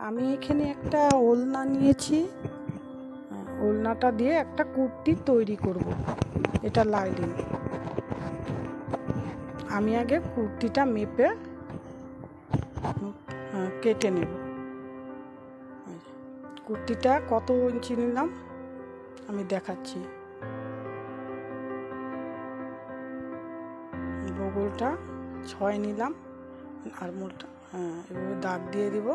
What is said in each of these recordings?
আমি এখানে একটা ওলনা নিয়েছি। ওলনাটা দিয়ে একটা কুর্তি তৈরি করব। এটা লাইলিন। আমি আগে কুর্তিটা মেপে কেটে নেব। কুর্তিটা কত ইঞ্চি নিলাম আমি দেখাচ্ছি। বগলটা 6 নিলাম, আর মোলটা এভাবে দাগ দিয়ে দিব।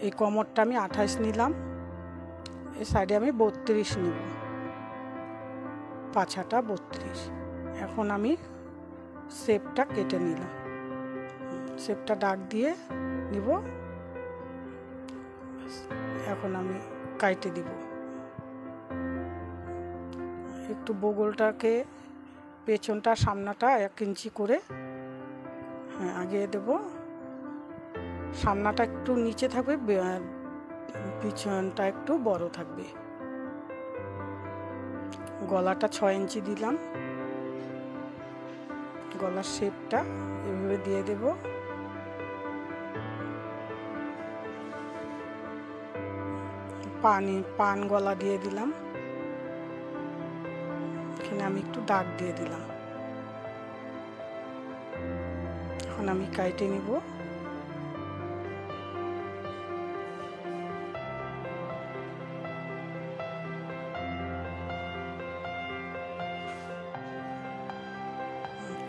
এই কোমরটা আমি 28 নিলাম, এই সাইডে আমি 32 নিব, পাছাটা 32। এখন আমি শেপটা কেটে নিলাম, শেপটা দাগ দিয়ে নিব। এখন আমি কাটে দিব। একটু বগলটাকে পেছনটা সামনাটা 1 ইঞ্চি করে আগিয়ে দেব। সামনাটা একটু নিচে থাকবে, পিছনটা একটু বড় থাকবে। গলাটা 6 ইঞ্চি দিলাম। গলার শেপটা এভাবে দিয়ে দেব। পান গলা দিয়ে দিলাম। এখানে আমি একটু দাগ দিয়ে দিলাম। এখন আমি কাটে নিব।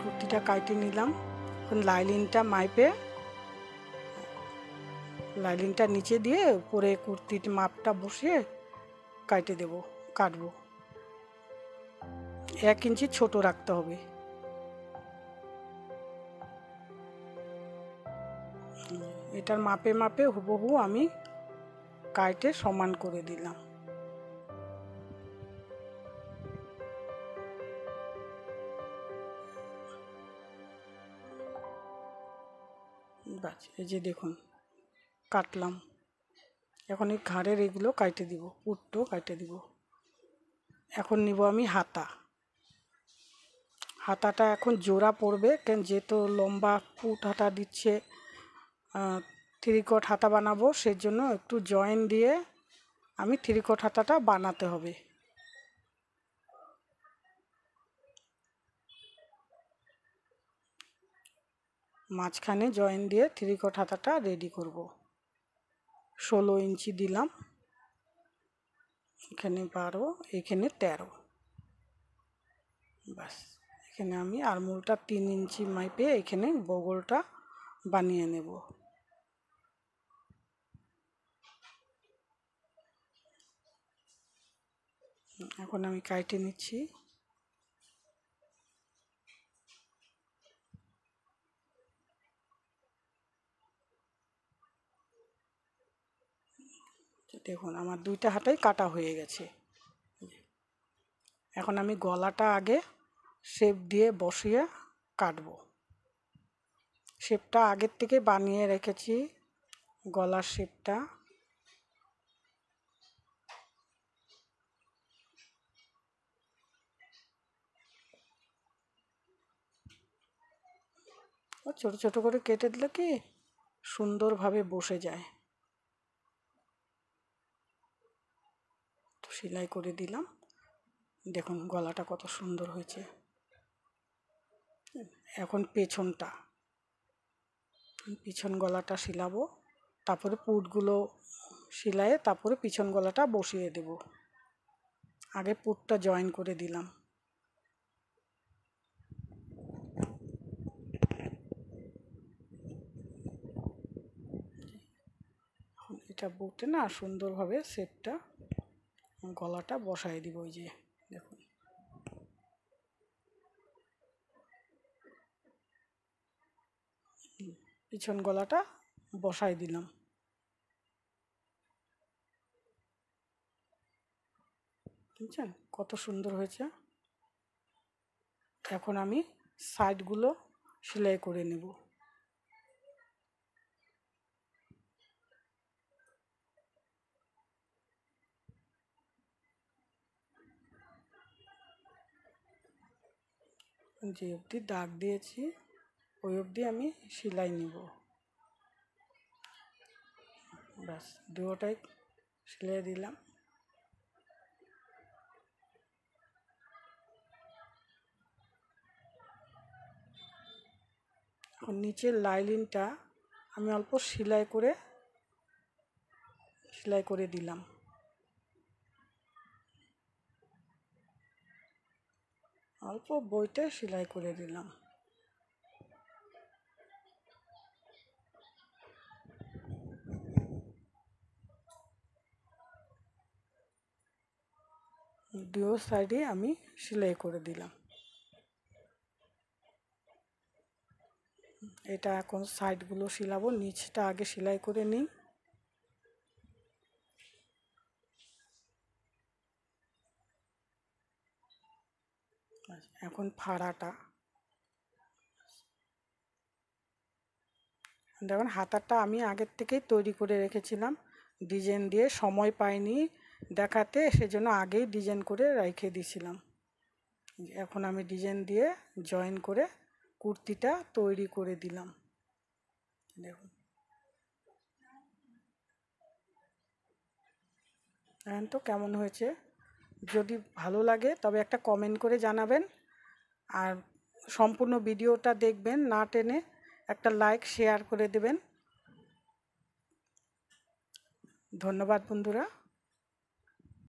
কুর্তিটা কাটে নিলাম। এখন লাইলিনটা মাইপে, লাইলিনটা নিচে দিয়ে উপরে কুর্তির মাপটা বসিয়ে কাটে দেব, কাটবো। 1 ইঞ্চি ছোট রাখতে হবে। এটার মাপে মাপে হুবহু আমি কাটে সমান করে দিলাম। বাস, এই যে দেখুন কাটলাম। এখন এই ঘাড়ের এগুলো কাটে দিব, পুটটো কাটে দিব। এখন নিব আমি হাতা। হাতাটা এখন জোড়া পড়বে, কেন যেহেতু লম্বা পুট হাতা দিচ্ছে, 3/4 হাতা বানাবো, সেজন্য একটু জয়েন দিয়ে আমি 3/4 হাতাটা বানাতে হবে। মাঝখানে জয়েন দিয়ে 3/4 হাতাটা রেডি করব। 16 ইঞ্চি দিলাম, এখানে 12, এখানে 13। বাস, এখানে আমি আরমোলটা 3 ইঞ্চি মাইপে এখানে বগলটা বানিয়ে নেব। এখন আমি কাটে নিচ্ছি। দেখুন আমার 2টা হাতাই কাটা হয়ে গেছে। এখন আমি গলাটা আগে শেপ দিয়ে বসিয়ে কাটবো। শেপটা আগের থেকে বানিয়ে রেখেছি, গলার শেপটা। ও ছোট ছোট করে কেটে দিলে কি সুন্দরভাবে বসে যায়। তো সেলাই করে দিলাম। দেখুন গলাটা কত সুন্দর হয়েছে। এখন পেছনটা, পিছন গলাটা সিলাবো, তারপরে পুটগুলো সিলায়ে তারপরে পিছন গলাটা বসিয়ে দেব। আগে পুটটা জয়েন করে দিলাম। এটা বুটে না সুন্দরভাবে শেপটা, গলাটা বসাই দিব। ওই যে দেখুন, পিছন গলাটা বসাই দিলাম। বুঝছেন কত সুন্দর হয়েছে। এখন আমি সাইডগুলো সেলাই করে নেব। যে অবধি দাগ দিয়েছি ওই অবধি আমি সেলাই নেব। ব্যাস দুটোটাই সেলাই দিলাম। নিচের লাইনিংটা আমি অল্প সেলাই করে দিলাম। অল্প বইতে সেলাই করে দিলাম। দুই সাইডে আমি সেলাই করে দিলাম। এটা এখন সাইডগুলো সেলাবো, নিচটা আগে সেলাই করে নিই। এখন ফাড়াটা দেখুন, হাতাটা আমি আগের থেকেই তৈরি করে রেখেছিলাম, ডিজাইন দিয়ে সময় পাইনি দেখাতে, সেজন্য আগেই ডিজাইন করে রেখে দিয়েছিলাম। এখন আমি ডিজাইন দিয়ে জয়েন করে কুর্তিটা তৈরি করে দিলাম। দেখুন এখন তো কেমন হয়েছে, যদি ভালো লাগে তবে একটা কমেন্ট করে জানাবেন, আর সম্পূর্ণ ভিডিওটা দেখবেন, না টেনে একটা লাইক শেয়ার করে দেবেন। ধন্যবাদ বন্ধুরা।